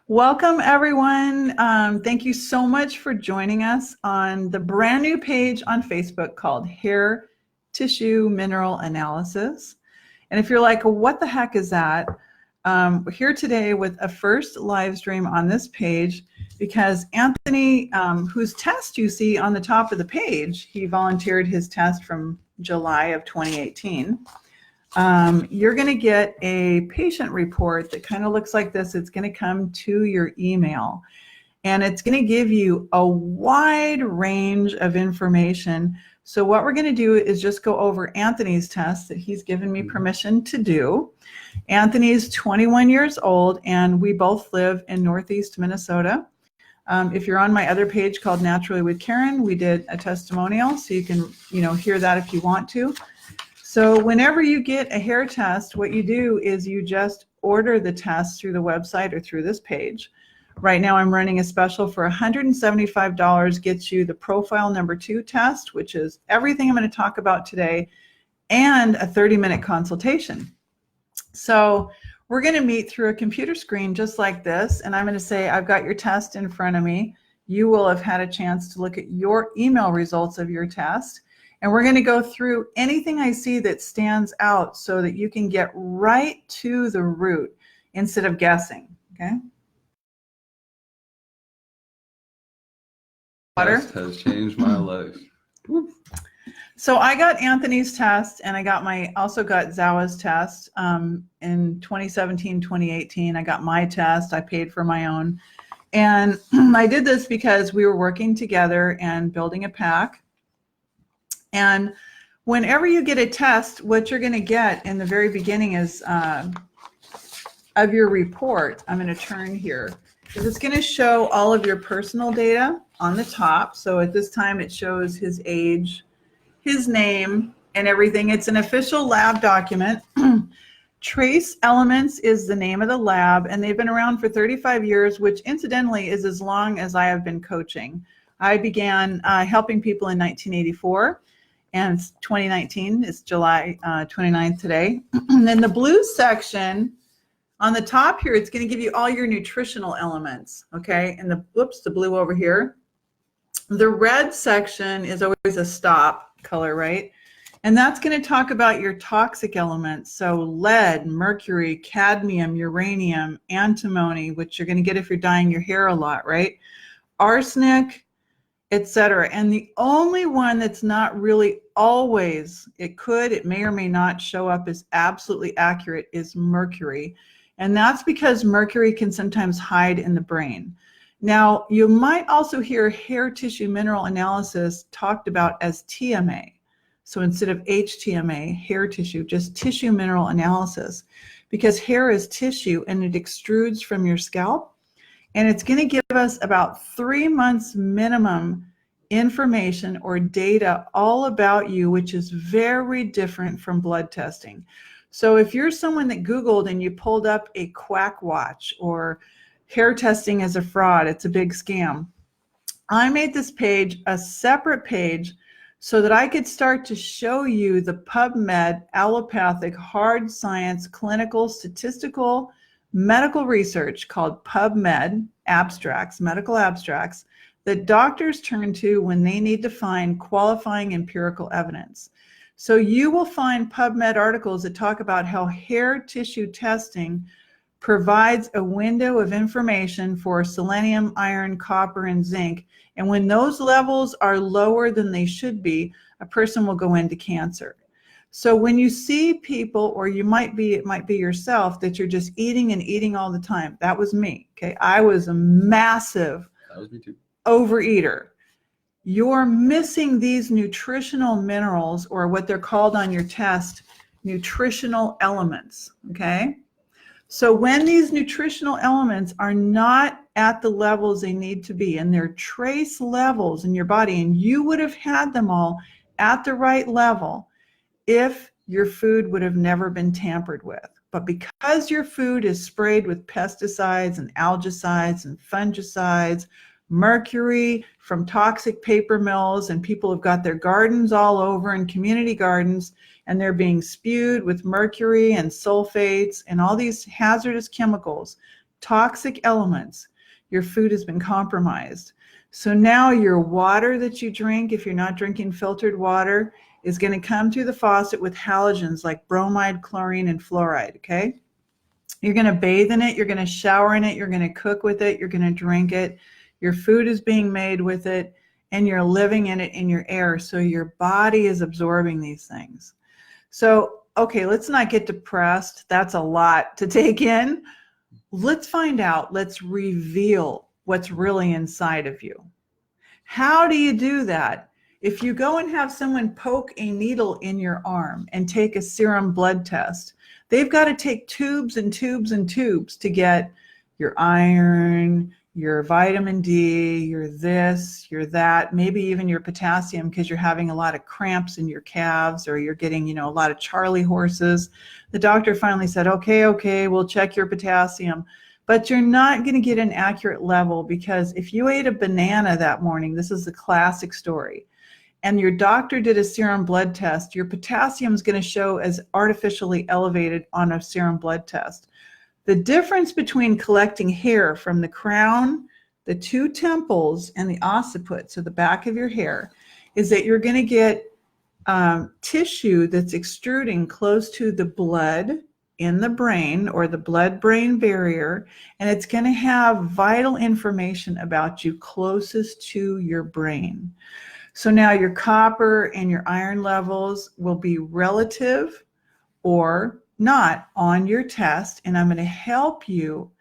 Welcome, everyone. Thank you so much for joining us on the brand new page on Facebook called Hair Tissue Mineral Analysis. And if you're like, what the heck is that? We're here today with a first live stream on this page because Anthony, whose test you see on the top of the page, he volunteered his test from July of 2018. You're going to get a patient report that kind of looks like this. It's going to come to your email, and it's going to give you a wide range of information. So what we're going to do is just go over Anthony's test that he's given me permission to do. Anthony's 21 years old, and we both live in Northeast Minnesota. If you're on my other page called Naturally with Karen, we did a testimonial, so you can, hear that if you want to. So whenever you get a hair test, what you do is you just order the test through the website or through this page. Right now I'm running a special for $175, gets you the profile number 2 test, which is everything I'm going to talk about today, and a 30-minute consultation. So we're going to meet through a computer screen just like this, and I'm going to say, I've got your test in front of me. You will have had a chance to look at your email results of your test. And we're going to go through anything I see that stands out so that you can get right to the root instead of guessing, okay? Test has changed my life. So I got Anthony's test, and I also got Zawa's test in 2017, 2018. I got my test. I paid for my own. And I did this because we were working together and building a pack. And whenever you get a test, what you're going to get in the very beginning is of your report. I'm going to turn here. It's going to show all of your personal data on the top. So at this time, it shows his age, his name, and everything. It's an official lab document. Trace Elements is the name of the lab, and they've been around for 35 years, which incidentally is as long as I have been coaching. I began helping people in 1984. And it's 2019, it's July 29th today. And then the blue section on the top here, it's going to give you all your nutritional elements, okay? And the blue over here. The red section is always a stop color, right? And that's going to talk about your toxic elements. So lead, mercury, cadmium, uranium, antimony, which you're going to get if you're dyeing your hair a lot, right? Arsenic, etc. And the only one that's not really always, it may or may not show up as absolutely accurate, is mercury. And that's because mercury can sometimes hide in the brain. Now, you might also hear hair tissue mineral analysis talked about as TMA. So instead of HTMA, hair tissue, just tissue mineral analysis, because hair is tissue and it extrudes from your scalp. And it's going to give us about 3 months minimum information or data all about you, which is very different from blood testing. So if you're someone that Googled and you pulled up a quack watch or hair testing is a fraud, it's a big scam, I made this page a separate page so that I could start to show you the PubMed, allopathic, hard science, clinical, statistical, medical research called PubMed abstracts, medical abstracts, that doctors turn to when they need to find qualifying empirical evidence. So you will find PubMed articles that talk about how hair tissue testing provides a window of information for selenium, iron, copper, and zinc. And when those levels are lower than they should be, a person will go into cancer. So when you see people, or it might be yourself, that you're just eating and eating all the time. That was me, okay? I was a massive overeater. You're missing these nutritional minerals, or what they're called on your test, nutritional elements, okay? So when these nutritional elements are not at the levels they need to be, and they're trace levels in your body, and you would have had them all at the right level if your food would have never been tampered with. But because your food is sprayed with pesticides and algicides and fungicides, mercury from toxic paper mills, and people have got their gardens all over in community gardens, and they're being spewed with mercury and sulfates and all these hazardous chemicals toxic elements. Your food has been compromised. So now your water that you drink, if you're not drinking filtered water, is going to come through the faucet with halogens like bromide, chlorine, and fluoride, okay? You're going to bathe in it, you're going to shower in it, you're going to cook with it, you're going to drink it. Your food is being made with it, and you're living in it in your air. So your body is absorbing these things. So, okay, let's not get depressed. That's a lot to take in. Let's find out, let's reveal what's really inside of you. How do you do that? If you go and have someone poke a needle in your arm and take a serum blood test, they've got to take tubes and tubes and tubes to get your iron, your vitamin D, your this, your that, maybe even your potassium because you're having a lot of cramps in your calves or you're getting, a lot of Charlie horses. The doctor finally said, okay, we'll check your potassium. But you're not going to get an accurate level because if you ate a banana that morning, this is the classic story, and your doctor did a serum blood test, your potassium is going to show as artificially elevated on a serum blood test. The difference between collecting hair from the crown, the two temples, and the occiput, so the back of your hair, is that you're going to get tissue that's extruding close to the blood in the brain or the blood-brain barrier, and it's going to have vital information about you closest to your brain. So now your copper and your iron levels will be relative or not on your test, and I'm going to help you.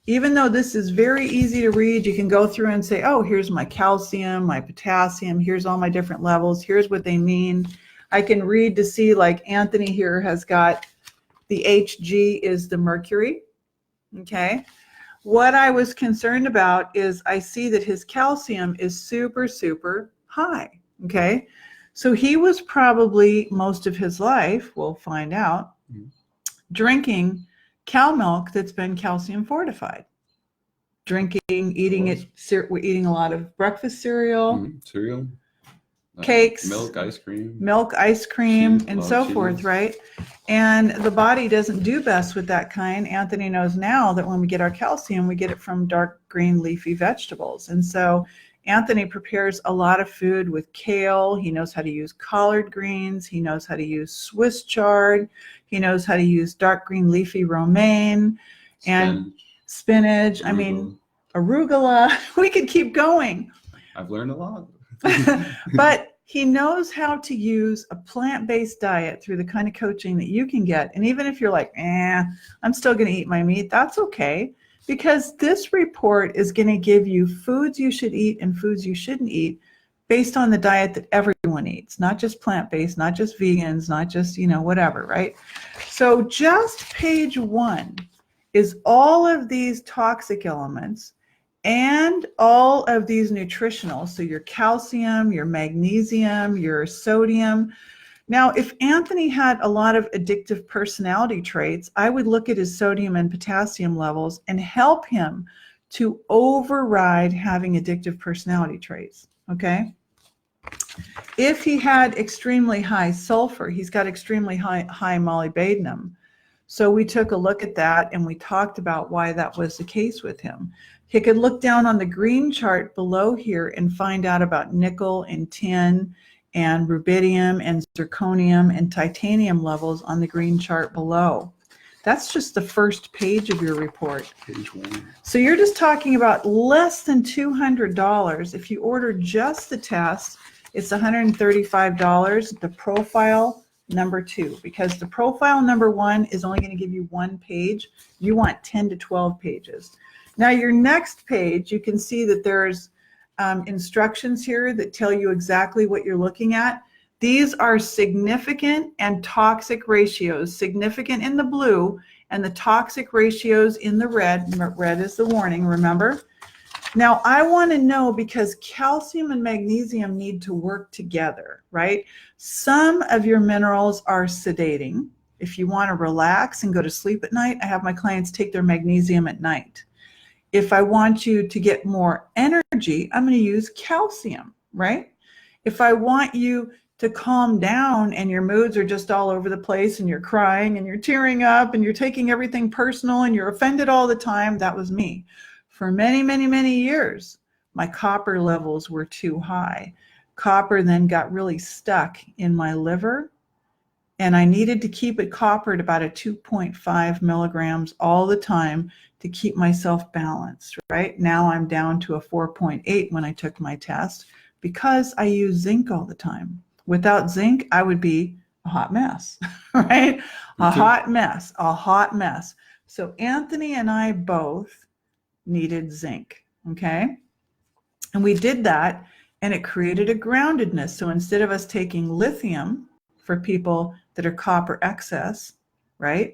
Even though this is very easy to read, you can go through and say, oh, here's my calcium, my potassium, here's all my different levels, here's what they mean. I can read to see, like Anthony here has got the Hg is the mercury, okay? What I was concerned about is I see that his calcium is super, super high, okay? So he was probably most of his life, we'll find out, drinking cow milk that's been calcium fortified. Eating a lot of breakfast cereal, cereal, cakes, milk, ice cream, cheese, and so forth, right? And the body doesn't do best with that kind. Anthony knows now that when we get our calcium, we get it from dark green leafy vegetables. And so Anthony prepares a lot of food with kale. He knows how to use collard greens. He knows how to use Swiss chard. He knows how to use dark green leafy romaine and spinach. I mean, arugula. We could keep going. I've learned a lot. But he knows how to use a plant-based diet through the kind of coaching that you can get. And even if you're like, I'm still going to eat my meat, that's okay. Because this report is going to give you foods you should eat and foods you shouldn't eat based on the diet that everyone eats, not just plant-based, not just vegans, not just, whatever, right? So just page 1 is all of these toxic elements and all of these nutritionals. So your calcium, your magnesium, your sodium. Now, if Anthony had a lot of addictive personality traits, I would look at his sodium and potassium levels and help him to override having addictive personality traits, okay? If he had extremely high sulfur, he's got extremely high molybdenum. So we took a look at that and we talked about why that was the case with him. He could look down on the green chart below here and find out about nickel and tin and rubidium and zirconium and titanium levels on the green chart below. That's just the first page of your report. Page 1. So you're just talking about less than $200. If you order just the test, it's $135, the profile number 2, because the profile number 1 is only going to give you 1 page. You want 10 to 12 pages. Now your next page, you can see that there's instructions here that tell you exactly what you're looking at. These are significant and toxic ratios, significant in the blue and the toxic ratios in the red. Red is the warning, remember? Now I want to know, because calcium and magnesium need to work together, right? Some of your minerals are sedating. If you want to relax and go to sleep at night, I have my clients take their magnesium at night. If I want you to get more energy, I'm going to use calcium, right? If I want you to calm down and your moods are just all over the place and you're crying and you're tearing up and you're taking everything personal and you're offended all the time, that was me. For many, many, many years, my copper levels were too high. Copper then got really stuck in my liver, and I needed to keep it coppered about a 2.5 milligrams all the time to keep myself balanced, right? Now I'm down to a 4.8 when I took my test because I use zinc all the time. Without zinc, I would be a hot mess, right? A hot mess. So Anthony and I both needed zinc, okay? And we did that, and it created a groundedness. So instead of us taking lithium for people that are copper excess, right?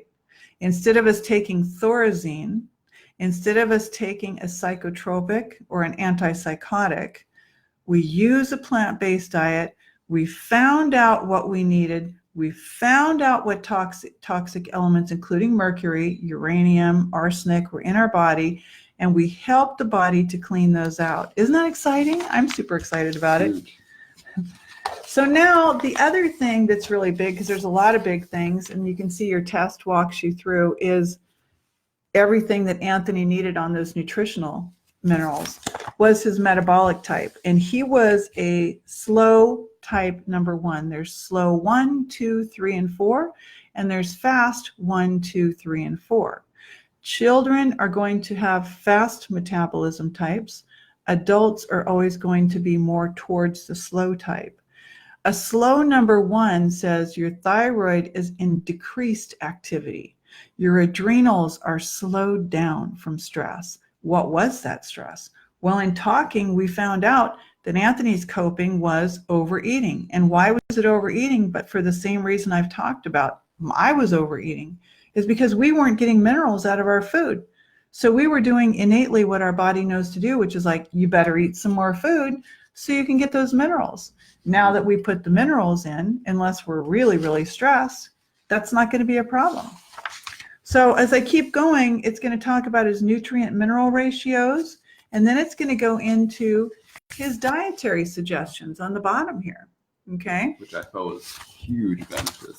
Instead of us taking thorazine, instead of us taking a psychotropic or an antipsychotic, we use a plant-based diet. We found out what we needed. We found out what toxic elements, including mercury, uranium, arsenic, were in our body, and we helped the body to clean those out. Isn't that exciting? I'm super excited about it. So now the other thing that's really big, because there's a lot of big things, and you can see your test walks you through, is everything that Anthony needed on those nutritional minerals was his metabolic type. And he was a slow type number 1. There's slow 1, 2, 3, and 4, and there's fast 1, 2, 3, and 4. Children are going to have fast metabolism types. Adults are always going to be more towards the slow type. A slow number 1 says your thyroid is in decreased activity. Your adrenals are slowed down from stress. What was that stress? Well, in talking, we found out that Anthony's coping was overeating. And why was it overeating? But for the same reason I've talked about, I was overeating, is because we weren't getting minerals out of our food. So we were doing innately what our body knows to do, which is like, you better eat some more food so you can get those minerals. Now that we put the minerals in, unless we're really, really stressed, that's not going to be a problem. So as I keep going, it's going to talk about his nutrient mineral ratios, and then it's going to go into his dietary suggestions on the bottom here, okay? Which I felt was huge benefit.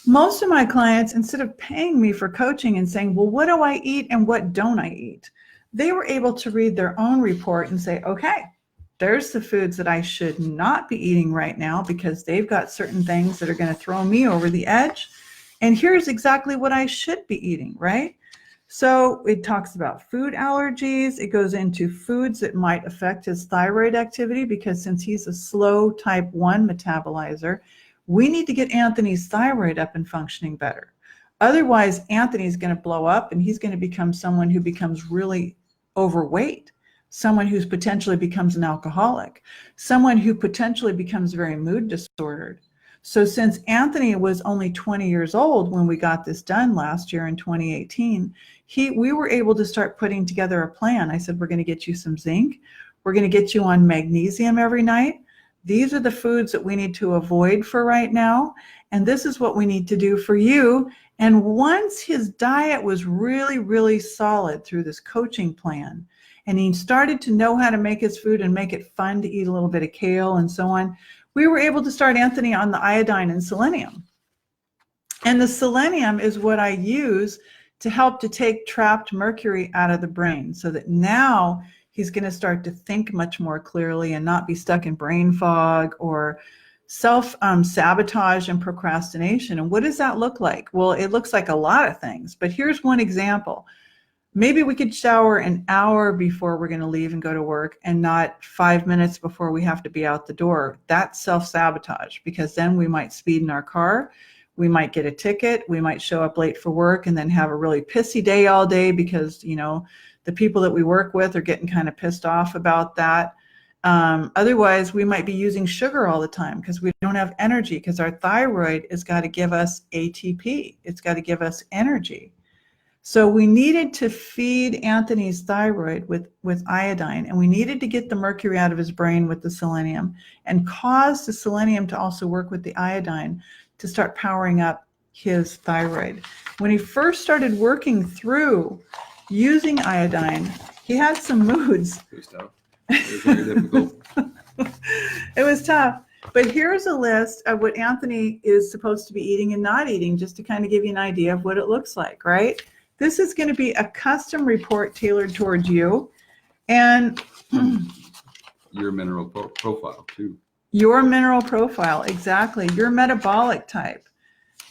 Most of my clients, instead of paying me for coaching and saying, well, what do I eat and what don't I eat? They were able to read their own report and say, okay, there's the foods that I should not be eating right now because they've got certain things that are going to throw me over the edge. And here's exactly what I should be eating, right? So it talks about food allergies. It goes into foods that might affect his thyroid activity, because since he's a slow type 1 metabolizer, we need to get Anthony's thyroid up and functioning better. Otherwise, Anthony's going to blow up and he's going to become someone who becomes really overweight, someone who potentially becomes an alcoholic, someone who potentially becomes very mood disordered. So since Anthony was only 20 years old when we got this done last year in 2018, we were able to start putting together a plan. I said, we're going to get you some zinc. We're going to get you on magnesium every night. These are the foods that we need to avoid for right now. And this is what we need to do for you. And once his diet was really, really solid through this coaching plan, and he started to know how to make his food and make it fun to eat a little bit of kale and so on, we were able to start Anthony on the iodine and selenium. And the selenium is what I use to help to take trapped mercury out of the brain, so that now he's going to start to think much more clearly and not be stuck in brain fog or self-sabotage and procrastination. And what does that look like? Well, it looks like a lot of things, but here's one example. Maybe we could shower an hour before we're going to leave and go to work, and not 5 minutes before we have to be out the door. That's self-sabotage, because then we might speed in our car. We might get a ticket. We might show up late for work and then have a really pissy day all day because, you know, the people that we work with are getting kind of pissed off about that. Otherwise, we might be using sugar all the time because we don't have energy, because our thyroid has got to give us ATP. It's got to give us energy. So we needed to feed Anthony's thyroid with iodine, and we needed to get the mercury out of his brain with the selenium, and cause the selenium to also work with the iodine to start powering up his thyroid. When he first started working through using iodine, he had some moods. It was tough. It was very difficult. It was tough. But here's a list of what Anthony is supposed to be eating and not eating, just to kind of give you an idea of what it looks like, right? This is going to be a custom report tailored towards you. And your mineral profile too. Your mineral profile, exactly. Your metabolic type.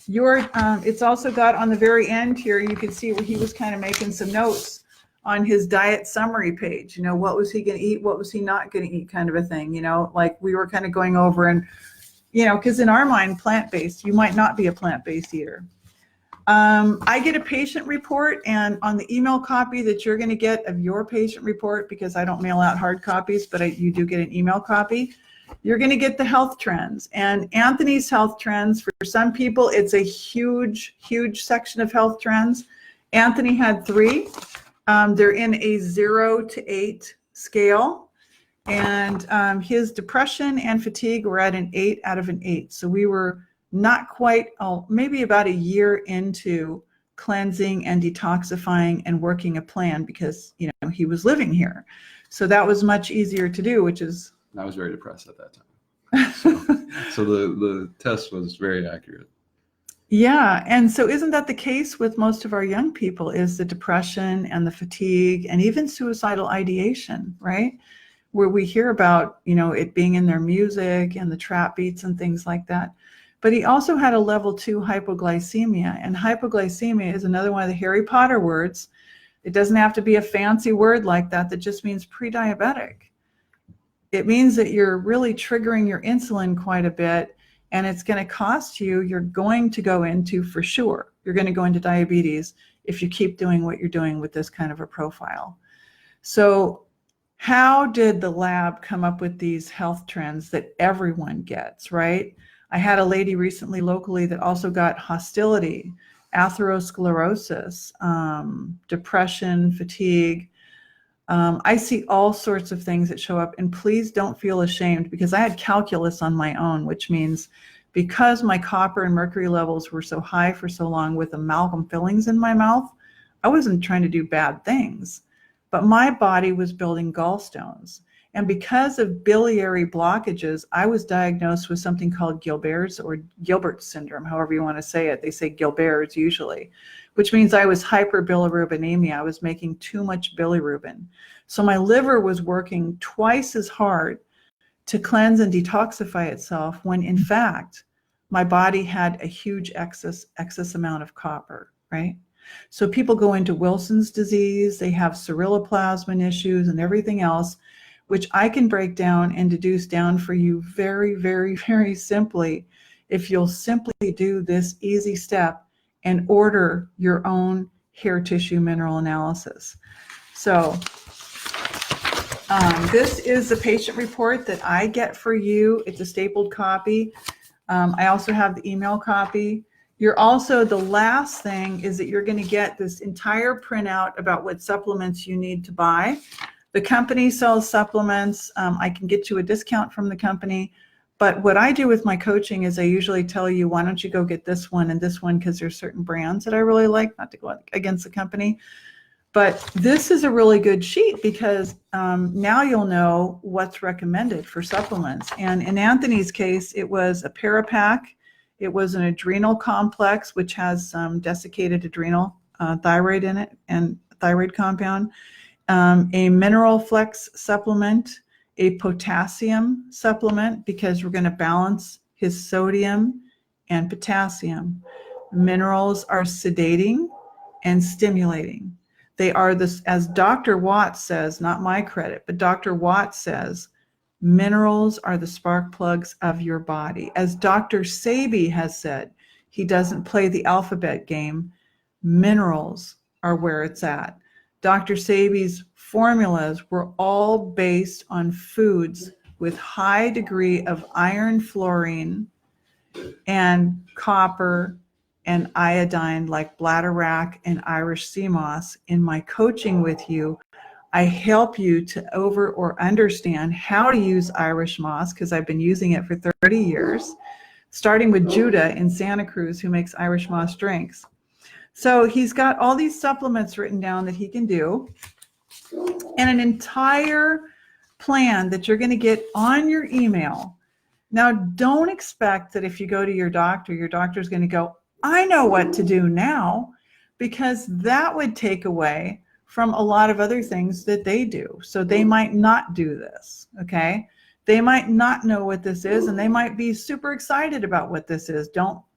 It's also got on the very end here, you can see where he was kind of making some notes on his diet summary page. You know, what was he going to eat? What was he not going to eat, kind of a thing, you know, like we were kind of going over. And, you know, because in our mind, plant-based, you might not be a plant-based eater. I get a patient report, and on the email copy that you're going to get of your patient report, because I don't mail out hard copies, but you do get an email copy, you're going to get the health trends. And Anthony's health trends, for some people, it's a huge, huge section of health trends. Anthony had 3. They're in a 0 to 8 scale. And his depression and fatigue were at an 8 out of an 8. So we were not quite, maybe about a year into cleansing and detoxifying and working a plan, because, you know, he was living here. So that was much easier to do, which is... I was very depressed at that time. So the test was very accurate. Yeah. And so isn't that the case with most of our young people, is the depression and the fatigue and even suicidal ideation, right? Where we hear about, you know, it being in their music and the trap beats and things like that. But he also had a level 2 hypoglycemia, and hypoglycemia is another one of the Harry Potter words. It doesn't have to be a fancy word like that. That just means pre-diabetic. It means that you're really triggering your insulin quite a bit, and it's going to cost you. You're going to go into, for sure, you're going to go into diabetes if you keep doing what you're doing with this kind of a profile. So how did the lab come up with these health trends that everyone gets, right? I had a lady recently locally that also got hostility, atherosclerosis, depression, fatigue. I see all sorts of things that show up, and please don't feel ashamed, because I had calculus on my own, which means because my copper and mercury levels were so high for so long with amalgam fillings in my mouth, I wasn't trying to do bad things, but my body was building gallstones. And because of biliary blockages, I was diagnosed with something called Gilbert's or Gilbert syndrome, however you want to say it. They say Gilbert's usually, which means I was hyperbilirubinemia. I was making too much bilirubin. So my liver was working twice as hard to cleanse and detoxify itself, when in fact, my body had a huge excess amount of copper, right? So people go into Wilson's disease, they have ceruloplasmin issues and everything else, which I can break down and deduce down for you very, very, very simply, if you'll simply do this easy step and order your own hair tissue mineral analysis. So this is the patient report that I get for you. It's a stapled copy. I also have the email copy. You're also, the last thing is that you're going to get this entire printout about what supplements you need to buy. The company sells supplements. I can get you a discount from the company. But what I do with my coaching is I usually tell you, why don't you go get this one and this one, because there's certain brands that I really like, not to go against the company. But this is a really good sheet, because now you'll know what's recommended for supplements. And in Anthony's case, it was a Parapack. It was an adrenal complex, which has some desiccated adrenal thyroid in it, and thyroid compound. A mineral flex supplement, a potassium supplement, because we're going to balance his sodium and potassium. Minerals are sedating and stimulating. They are this, as Dr. Watts says, not my credit, but Dr. Watts says, minerals are the spark plugs of your body. As Dr. Sebi has said, he doesn't play the alphabet game. Minerals are where it's at. Dr. Sebi's formulas were all based on foods with high degree of iron, fluorine, and copper and iodine, like bladderwrack and Irish sea moss. In my coaching with you, I help you to over or understand how to use Irish moss, because I've been using it for 30 years, starting with Judah in Santa Cruz, who makes Irish moss drinks. So he's got all these supplements written down that he can do, and an entire plan that you're going to get on your email Now, don't expect that if you go to your doctor's going to go, I know what to do now, because that would take away from a lot of other things that they do. So they might not do this, okay? They might not know what this is, and they might be super excited about what this is.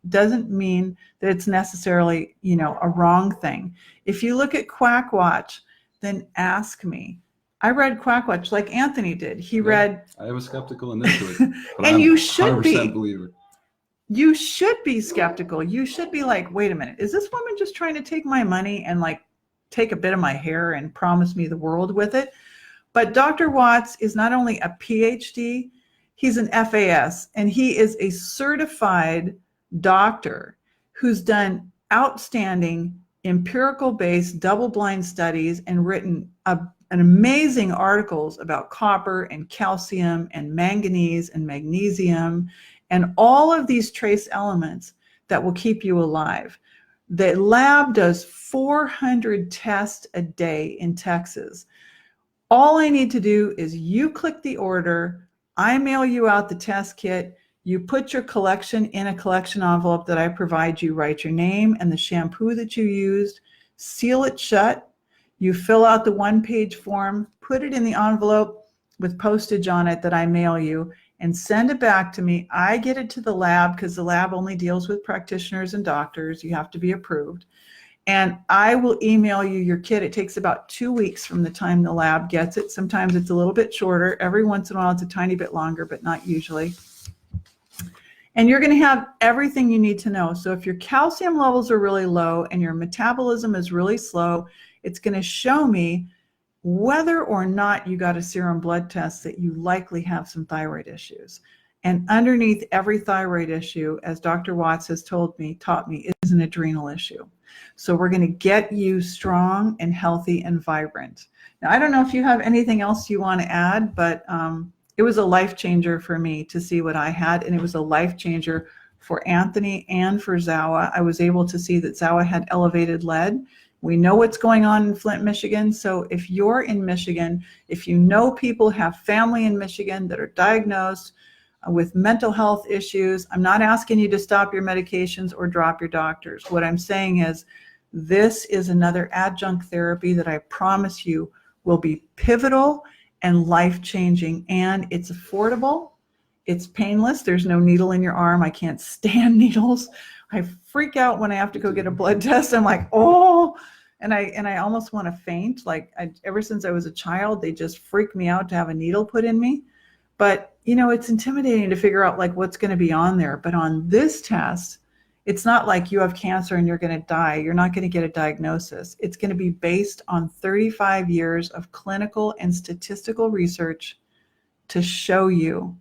Doesn't mean that it's necessarily, a wrong thing. If you look at Quack Watch, then ask me. I read Quack Watch like Anthony did. He read. I was skeptical initially, but and I'm you should 100% be. believer. You should be skeptical. You should be like, wait a minute, is this woman just trying to take my money and like take a bit of my hair and promise me the world with it? But Dr. Watts is not only a PhD, he's an FAS, and he is a certified doctor who's done outstanding empirical-based double-blind studies and written an amazing articles about copper and calcium and manganese and magnesium and all of these trace elements that will keep you alive. The lab does 400 tests a day in Texas. All I need to do is you click the order, I mail you out the test kit, you put your collection in a collection envelope that I provide you, write your name and the shampoo that you used, seal it shut, you fill out the one-page form, put it in the envelope with postage on it that I mail you, and send it back to me. I get it to the lab because the lab only deals with practitioners and doctors. You have to be approved. And I will email you your kit. It takes about 2 weeks from the time the lab gets it. Sometimes it's a little bit shorter. Every once in a while, it's a tiny bit longer, but not usually. And you're going to have everything you need to know. So if your calcium levels are really low and your metabolism is really slow, it's going to show me whether or not you got a serum blood test that you likely have some thyroid issues. And underneath every thyroid issue, as Dr. Watts has taught me, is an adrenal issue. So we're going to get you strong and healthy and vibrant. Now, I don't know if you have anything else you want to add, but it was a life changer for me to see what I had, and it was a life changer for Anthony and for Zawa. I was able to see that Zawa had elevated lead. We know what's going on in Flint, Michigan. So if you're in Michigan, if you know people have family in Michigan that are diagnosed with mental health issues, I'm not asking you to stop your medications or drop your doctors. What I'm saying is this is another adjunct therapy that I promise you will be pivotal and life-changing, and it's affordable. It's painless. There's no needle in your arm. I can't stand needles. I freak out when I have to go get a blood test. I'm like, oh, and I almost want to faint. Like ever since I was a child, they just freak me out to have a needle put in me. But it's intimidating to figure out like what's going to be on there. But on this test, it's not like you have cancer and you're going to die. You're not going to get a diagnosis. It's going to be based on 35 years of clinical and statistical research to show you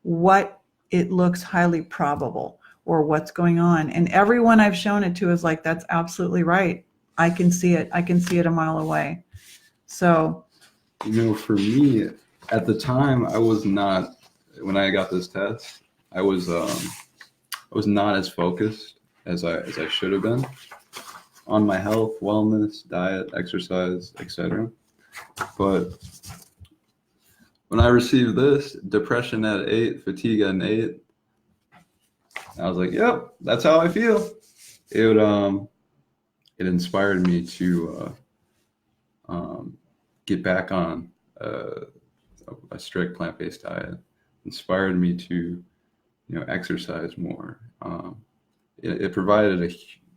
what it looks highly probable or what's going on. And everyone I've shown it to is like, that's absolutely right. I can see it. I can see it a mile away. So, For me, at the time, I was not, when I got this test, I was not as focused as I should have been on my health, wellness, diet, exercise, etc. But when I received this, depression at 8, fatigue at an 8, I was like, yep, that's how I feel. It inspired me to get back on a strict plant-based diet. Inspired me to exercise more. It provided a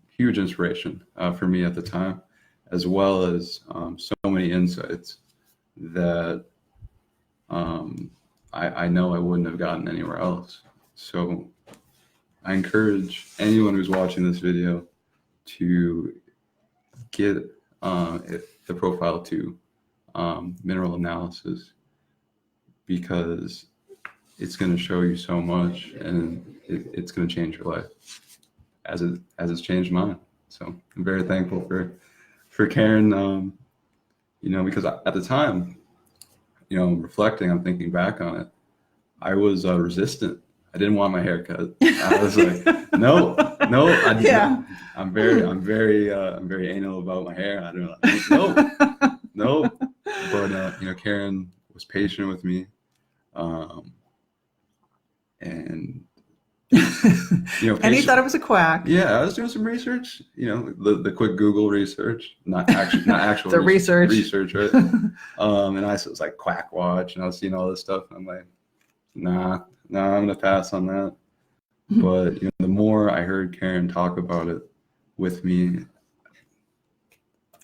huge inspiration for me at the time, as well as so many insights that I know I wouldn't have gotten anywhere else. So I encourage anyone who's watching this video to get the Profile 2 mineral analysis, because it's going to show you so much, and it's going to change your life as it's changed mine. So I'm very thankful for Karen, because at the time, reflecting, I'm thinking back on it, I was resistant. I didn't want my hair cut. I was like, no, yeah. I'm very anal about my hair. I don't no. But Karen was patient with me, And And he patient- thought it was a quack. yeah, I was doing some research, the quick Google research, not actual The research. research, right? And I was like Quack Watch, and I was seeing all this stuff, and I'm like, nah, I'm gonna pass on that. But the more I heard Karen talk about it with me,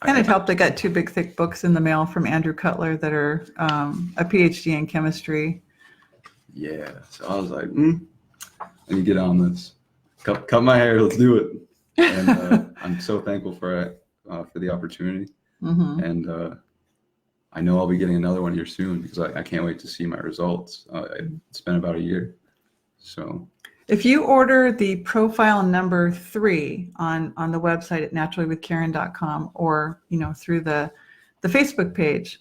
And it helped. I got 2 big, thick books in the mail from Andrew Cutler that are a PhD in chemistry. Yeah, so I was like, let me get on this. Cut my hair, let's do it. And I'm so thankful for it, for the opportunity. Mm-hmm. And I know I'll be getting another one here soon because I can't wait to see my results. It's been about a year. So if you order the profile number 3 on the website at naturallywithkaren.com or through the Facebook page,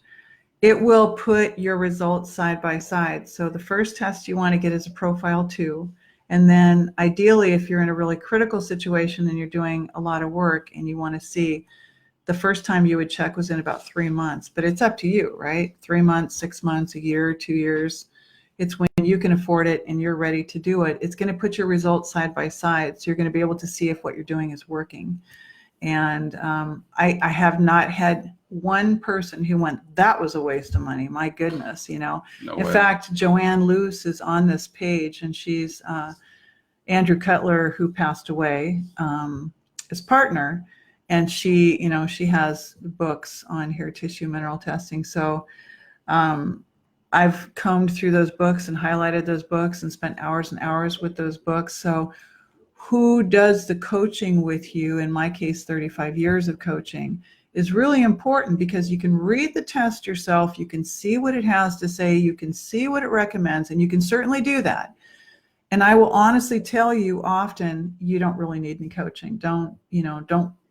it will put your results side by side. So the first test you want to get is a profile 2. And then ideally, if you're in a really critical situation and you're doing a lot of work and you want to see, the first time you would check was in about 3 months, but it's up to you, right? 3 months, 6 months, a year, 2 years. It's when you can afford it and you're ready to do it. It's going to put your results side by side. So you're going to be able to see if what you're doing is working. And I have not had one person who went, that was a waste of money. My goodness, no In way. fact, Joanne Luce is on this page, and she's Andrew Cutler, who passed away, his partner. And she has books on hair tissue mineral testing. So I've combed through those books and highlighted those books and spent hours and hours with those books. So who does the coaching with you, in my case, 35 years of coaching, is really important because you can read the test yourself. You can see what it has to say. You can see what it recommends, and you can certainly do that. And I will honestly tell you often, you don't really need any coaching. Don't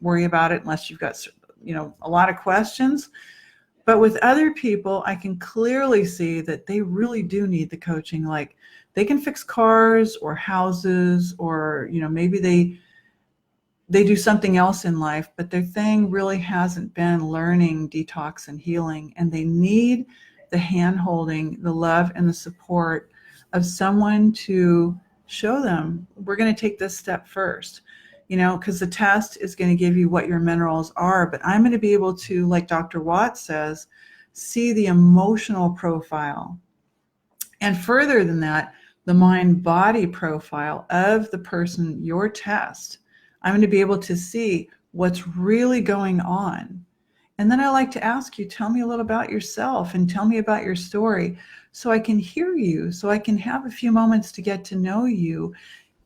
worry about it unless you've got, a lot of questions. But with other people, I can clearly see that they really do need the coaching. Like they can fix cars or houses, or, maybe they do something else in life, but their thing really hasn't been learning detox and healing. And they need the hand-holding, the love, and the support of someone to show them, we're going to take this step first, because the test is going to give you what your minerals are, but I'm going to be able to, like Dr. Watts says, see the emotional profile. And further than that, the mind-body profile of the person, your test. I'm going to be able to see what's really going on. And then I like to ask you, tell me a little about yourself and tell me about your story so I can hear you, so I can have a few moments to get to know you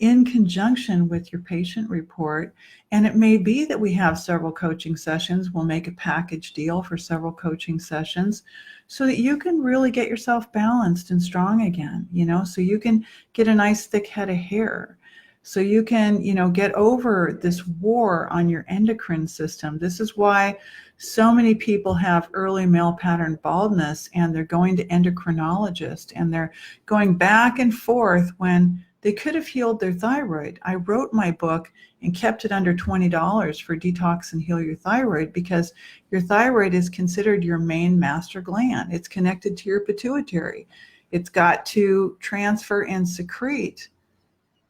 in conjunction with your patient report. And it may be that we have several coaching sessions. We'll make a package deal for several coaching sessions so that you can really get yourself balanced and strong again, so you can get a nice thick head of hair. So you can, get over this war on your endocrine system. This is why so many people have early male pattern baldness, and they're going to endocrinologists, and they're going back and forth when they could have healed their thyroid. I wrote my book and kept it under $20 for Detox and Heal Your Thyroid, because your thyroid is considered your main master gland. It's connected to your pituitary. It's got to transfer and secrete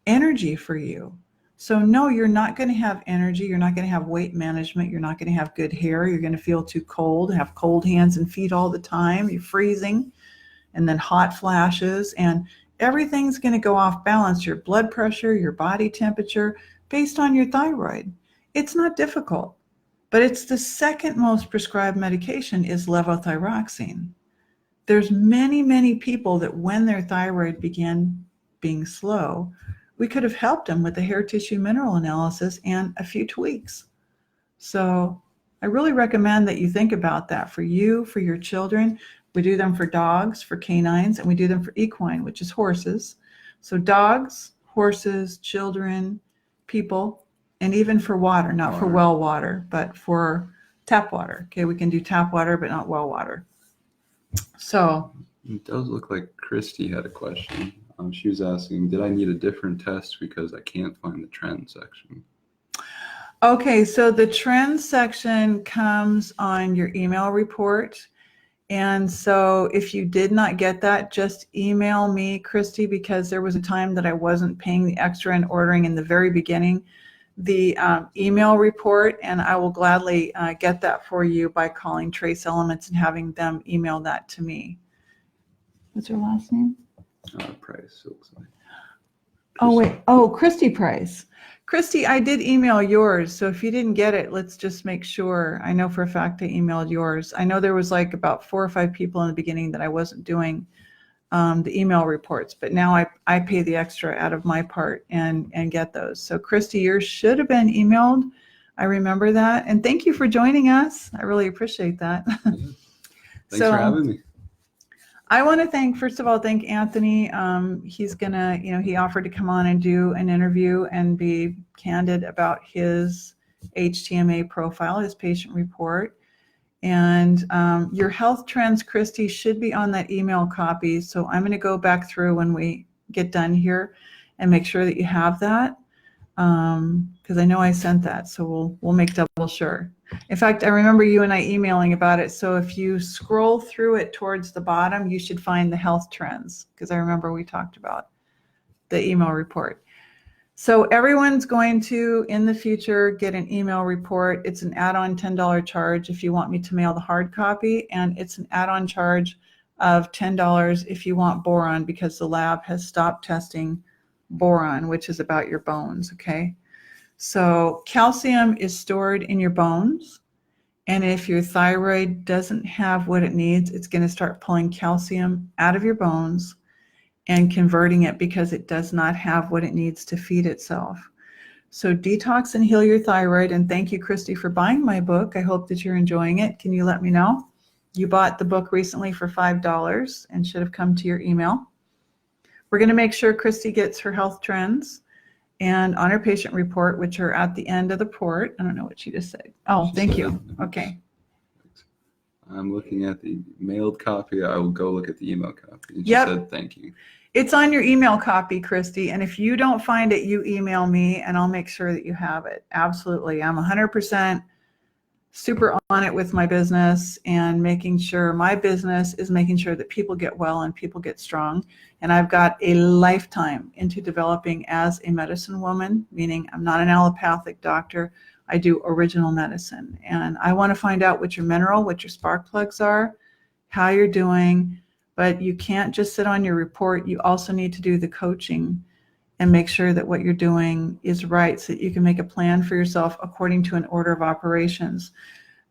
energy for you. So no, you're not going to have energy. You're not going to have weight management. You're not going to have good hair. You're going to feel too cold, have cold hands and feet all the time. You're freezing, and then hot flashes, and everything's going to go off balance. Your blood pressure, your body temperature, based on your thyroid. It's not difficult, but it's the second most prescribed medication is levothyroxine. There's many, many people that when their thyroid began being slow, we could have helped them with the hair tissue mineral analysis and a few tweaks. So I really recommend that you think about that for you, for your children. We do them for dogs, for canines, and we do them for equine, which is horses. So dogs, horses, children, people, and even for water, not for well water, but for tap water. Okay, we can do tap water, but not well water. So it does look like Christy had a question. She was asking, did I need a different test because I can't find the trend section? Okay, so the trend section comes on your email report, And so if you did not get that, just email me, Christy, because there was a time that I wasn't paying the extra and ordering in the very beginning the email report, and I will gladly get that for you by calling Trace Elements and having them email that to me. What's her last name? Price. It looks like. Oh, wait. Oh, Christy Price. Christy, I did email yours. So if you didn't get it, let's just make sure. I know for a fact I emailed yours. I know there was like about 4 or 5 people in the beginning that I wasn't doing the email reports, but now I pay the extra out of my part and get those. So Christy, yours should have been emailed. I remember that. And thank you for joining us. I really appreciate that. Yeah. Thanks for having me. I want to first of all, thank Anthony. He's gonna, he offered to come on and do an interview and be candid about his HTMA profile, his patient report. And your health trends, Christy, should be on that email copy. So I'm going to go back through when we get done here and make sure that you have that, because I know I sent that. So we'll make double sure. In fact, I remember you and I emailing about it. So if you scroll through it towards the bottom, you should find the health trends, because I remember we talked about the email report. So everyone's going to, in the future, get an email report. It's an add-on $10 charge if you want me to mail the hard copy, and it's an add-on charge of $10 if you want boron, because the lab has stopped testing boron, which is about your bones, okay? So calcium is stored in your bones, and if your thyroid doesn't have what it needs, it's going to start pulling calcium out of your bones and converting it because it does not have what it needs to feed itself. So detox and heal your thyroid. And thank you, Christy, for buying my book. I hope that you're enjoying it. Can you let me know? You bought the book recently for $5 and should have come to your email. We're going to make sure Christy gets her health trends and on her patient report, which are at the end of the report. I don't know what she just said. Oh, thank you. Okay. I'm looking at the mailed copy. I will go look at the email copy. It just Yep. said thank you. It's on your email copy, Christy. And if you don't find it, you email me and I'll make sure that you have it. Absolutely. I'm 100% super on it with my business and making sure my business is making sure that people get well and people get strong. And I've got a lifetime into developing as a medicine woman, meaning I'm not an allopathic doctor. I do original medicine. And I want to find out what your mineral, what your spark plugs are, how you're doing. But you can't just sit on your report. You also need to do the coaching and make sure that what you're doing is right so that you can make a plan for yourself according to an order of operations.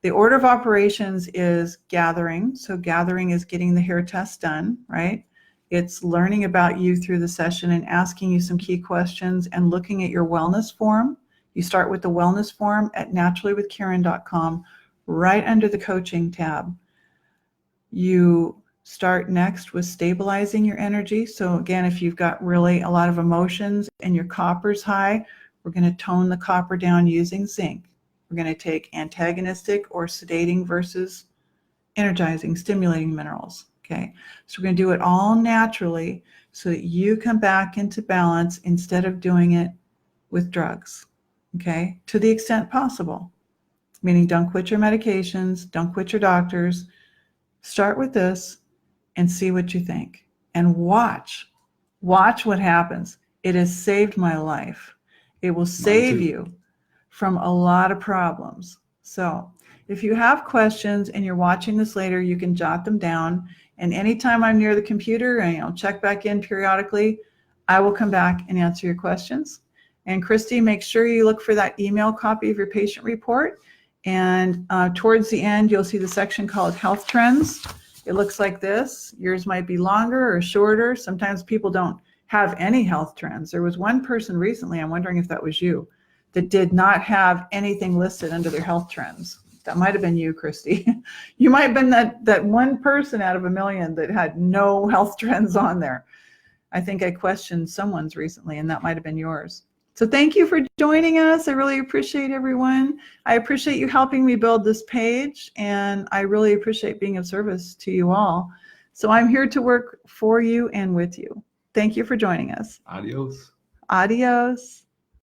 The order of operations is gathering. So gathering is getting the hair test done, right? It's learning about you through the session and asking you some key questions and looking at your wellness form. You start with the wellness form at naturallywithkaren.com, right under the coaching tab. You start next with stabilizing your energy. So again, if you've got really a lot of emotions and your copper's high, we're going to tone the copper down using zinc. We're going to take antagonistic or sedating versus energizing, stimulating minerals. Okay, so we're going to do it all naturally so that you come back into balance instead of doing it with drugs. Okay, to the extent possible, meaning don't quit your medications, don't quit your doctors. Start with this and see what you think, and watch what happens. It has saved my life. It will save you from a lot of problems. So if you have questions and you're watching this later, you can jot them down. And anytime I'm near the computer and I'll check back in periodically, I will come back and answer your questions. And Christy, make sure you look for that email copy of your patient report. And towards the end, you'll see the section called Health Trends. It looks like this. Yours might be longer or shorter. Sometimes people don't have any health trends. There was one person recently, I'm wondering if that was you, that did not have anything listed under their health trends. That might have been you, Christy. You might have been that one person out of a million that had no health trends on there. I think I questioned someone's recently, and that might have been yours. So thank you for joining us. I really appreciate everyone. I appreciate you helping me build this page, and I really appreciate being of service to you all. So I'm here to work for you and with you. Thank you for joining us. Adios. Adios.